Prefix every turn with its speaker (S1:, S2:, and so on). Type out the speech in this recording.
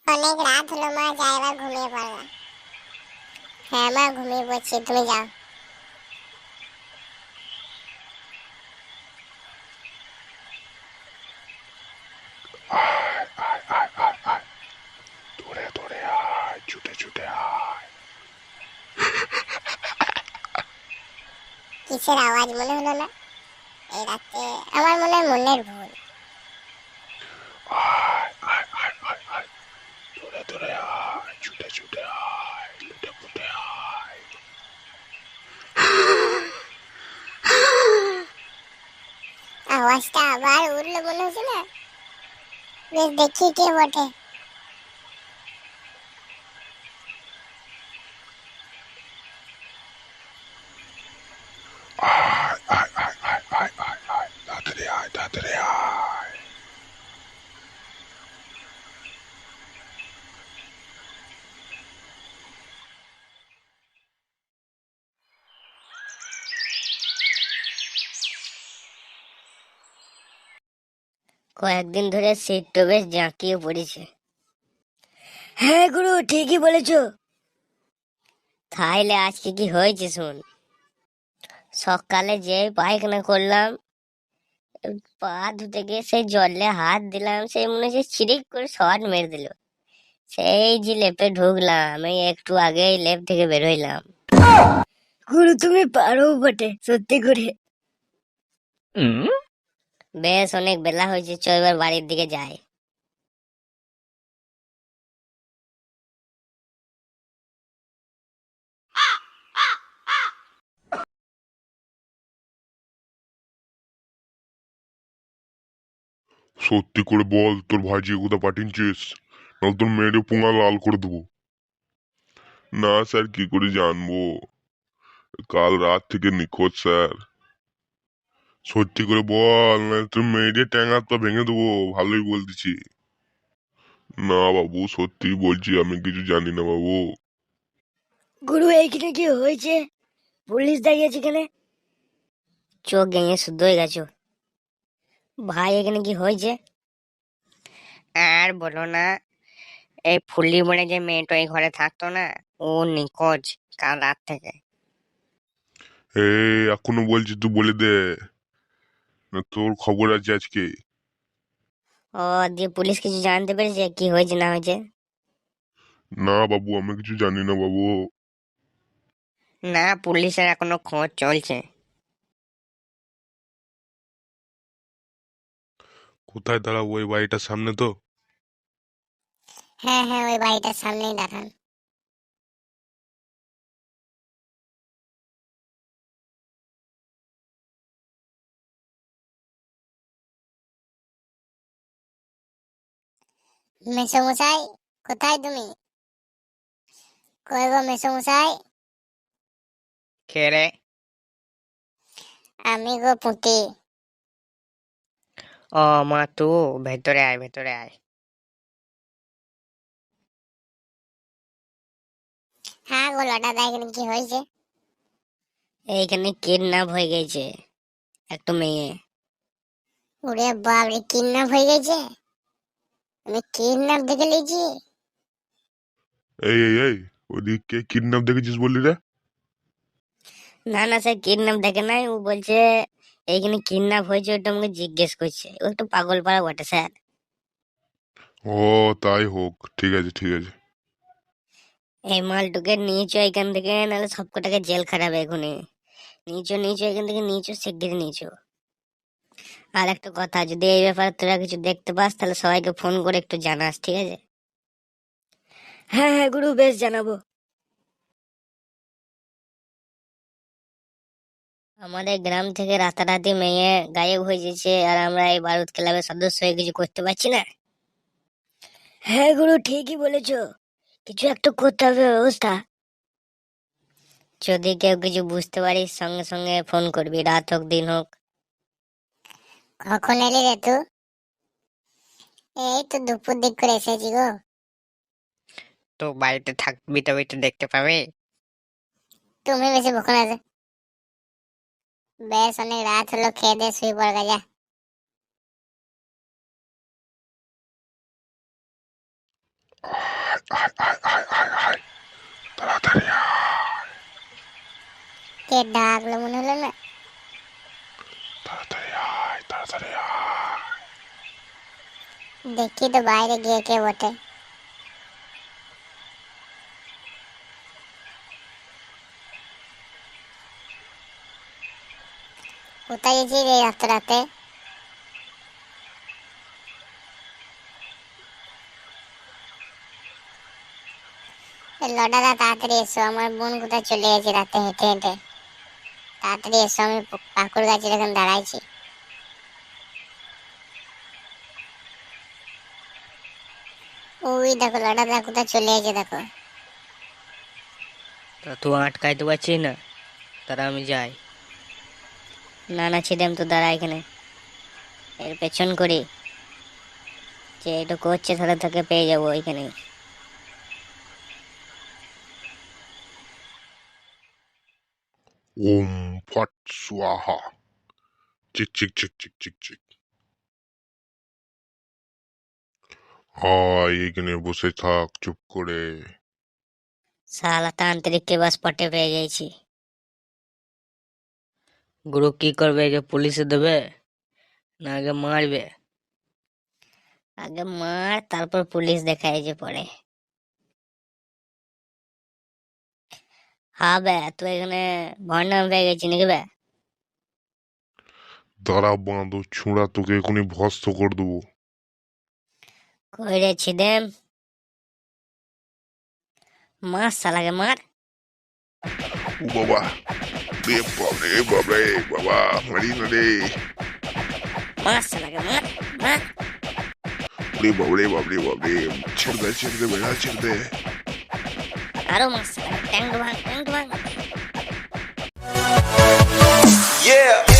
S1: অনেক রাত হলো মা, যাই এবার ঘুমিয়ে পড়লাম। হ্যাঁ মা, ঘুমিয়ে পড়ছি, তুমি যাও।
S2: আয় আয় আয় আয় আয়, দৌড়ে দৌড়ে আয়, ছুটে ছুটে আয়।
S1: কিসের আওয়াজ মনে হলো না এই রাতে? আমার মনে হয় মনের ভুল।
S2: আয় আয় আয় আয় আয়, দৌড়ে দৌড়ে আয়, ছুটে ছুটে আয়, লুটে পুটে আয়।
S1: আওয়াজটা আবার উঠলো মনে হচ্ছে না? বেশ, দেখি কে বটে।
S2: আয় আয় আয় আয় আয় আয় আয়, তাড়াতাড়ি আয়, তাড়াতাড়ি আয়।
S3: কয়েকদিন ধরে শীতটা বেশ জাঁকিয়ে পড়েছে। হ্যাঁ গুরু, ঠিকই বলেছো। তাইলে আজকে কি হয়েছে শুন। সকালে যে পায়খানা করলাম, পা ধুতে গিয়ে সেই জলে হাত দিলাম, সেই মনে হচ্ছে ছিরিক করে শর্ট মেরে দিল। সেই যে লেপে ঢুকলাম, এই একটু আগেই লেপ থেকে বেরোইলাম। গুরু তুমি পারো বটে, সত্যি করে। বেশ অনেক বেলা হয়েছে, চ এবার বাড়ির দিকে যাই।
S2: সত্যি করে বল, তোর ভাইজি কোথা পাঠিয়েছিস? নাহলে তোর মেয়েরে পুঙ্গা লাল করে দেবো। না স্যার, কি করে জানবো? কাল রাত থেকে নিখোঁজ স্যার। সত্যি করে বল, না তোর মেয়েরে ট্যাং হাত পা ভেঙে দেবো, ভালোই বলতেছি। না বাবু, সত্যি বলছি, আমি কিছু জানি না বাবু।
S3: গুরু এইখানে কি হয়েছে? পুলিশ দাঁড়িয়েছে এখানে। চোখ গেঙে শুদ্ধ হয়ে গেছো ভাই, এখানে কি হয়েছে? আর বলো না, এই ফুলি বলে যে মেয়েটা এই ঘরে থাকতো না, ও নিখোঁজ কাল রাত থেকে।
S2: এখনো বলছি, তুই বলে দে, না তোর খবর আছে আজকে।
S3: ও, দিয়ে পুলিশ কিছু জানতে পেরেছে কি হয়েছে না হয়েছে?
S2: না বাবু, আমি কিছু জানি না বাবু।
S3: না, পুলিশের এখনো খোঁজ চলছে।
S2: কোথায় দাঁড়াবো? ওই বাড়িটার সামনে তো?
S1: হ্যাঁ হ্যাঁ, ওই বাড়িটার সামনেই দাঁড়ান। মেসোমশাই, কোথায় তুমি? কই গো মেসোমশাই?
S3: কে রে?
S1: আমি গো পুঁটি।
S3: ও মা, তু ভেতরে আয়, ভেতরে আয়।
S1: হ্যাঁ গো লটা দা, এখানে কি হয়েছে?
S3: এইখানে কিডন্যাপ হয়ে গেছে একটা মেয়ে।
S1: ওরে বাপরে, কিডন্যাপ হয়ে গেছে? আমি কিডন্যাপ দেখে লিয়েছি।
S2: এই এই এই, ওদিকে কিডন্যাপ দেখেছিস বললি রে?
S3: না না স্যার, কিডন্যাপ দেখে নাই, ও বলছে এইখানে কিডন্যাপ হয়েছে, ওটা আমাকে জিজ্ঞেস করছে। ও একটু পাগল পাড়া বটে স্যার।
S2: ও, তাই হোক, ঠিক আছে ঠিক আছে।
S3: এই মালটুকে নিয়েছো এখান থেকে, নাহলে সব কটাকে জেল খাটাবে এখনই। নিচো নিচো, এখান থেকে নিচো, শিগগিরই নিচো। আর একটা কথা, যদি এই ব্যাপারে তোরা কিছু দেখতে পাস, তাহলে সবাইকে ফোন করে একটু জানাস, ঠিক আছে? হ্যাঁ হ্যাঁ গুরু, বেশ জানাবো। আমাদের গ্রাম থেকে রাতারাতি মেয়ে গায়েব হয়ে যাচ্ছে, আর আমরা এই বারুদ ক্লাবের সদস্য হয়ে কিছু করতে পারছি না। হ্যাঁ গুরু, ঠিকই বলেছো, কিছু একটা করতে হবে ব্যবস্থা। যদি কেউ কিছু বুঝতে পারিস, সঙ্গে সঙ্গে ফোন করবি, রাত হোক দিন হোক।
S1: কখন এলি রে তুই? এই তো দুপুর দিক করে এসেছি গো।
S3: তো বাড়িতে থাকবি, তবে তো দেখতে পাবে।
S1: তুমি বেশি বকো না যে। বেশ অনেক রাত হলো, খেয়ে দিয়ে শুয়ে পড় গা, যা।
S2: আয় আয় আয় আয় আয় তাড়াতাড়ি আয়
S1: কে ডাকলো মনে হলো না?
S2: তাড়াতাড়ি আয় তাড়াতাড়ি আয়
S1: দেখি তো বাইরে গিয়ে কে বটে। কোথায় গেছিস রে রাতে রাতে? লডাদা তাড়াতাড়ি এসো, আমার বোন কোথায় চলে গেছে রাতে হেঁটে হেঁটে। তাড়াতাড়ি এসো, আমি পাকুড় গাছের এখানে দাঁড়াইছি। ওই দেখো লডাদা কোথায় চলে গেছে দেখো।
S4: তা তুই আটকাইতে পারছিস না, তারা আমি যাই।
S3: না না ছিদেম, তো দাঁড়া এখানে, এর পেছন করি, যে এটা করছে তাহলে তোকে পেয়ে যাবো এখানে।
S2: ওম ফট স্বাহা চিক চিক চিক চিক চিক চিক আয় এখানে বসে থাক চুপ করে।
S3: শালা তান্ত্রিককে বাস পটে পেয়ে গেছি।
S4: গুরু কি করবে, যে পুলিশে দেবে না আগে মারবে?
S3: আগে মার, তারপর পুলিশ দেখায় যে পরে। হ্যাঁ বে, তুই এখানে ভণ্ডাম পেয়ে গেছি নাকি বে?
S2: দাঁড়া বাঁধো ছুঁড়া, তোকে এখনই ভস্ত করে দেবো।
S3: কই রে ছিদেম, মার শালাকে মার।
S2: ও বাবা রে বাবরে বাবরে বাবা মারি না রে।
S3: মার শালাকে মার, মার।
S2: রে বাবরে বাবরে বাবরে ছেড়ে দে বেড়া ছেড়ে দে।
S3: আরো মার শালাকে, ট্যাঙ্ক ভাঙ ট্যাঙ্ক ভাঙ।
S5: Yeah.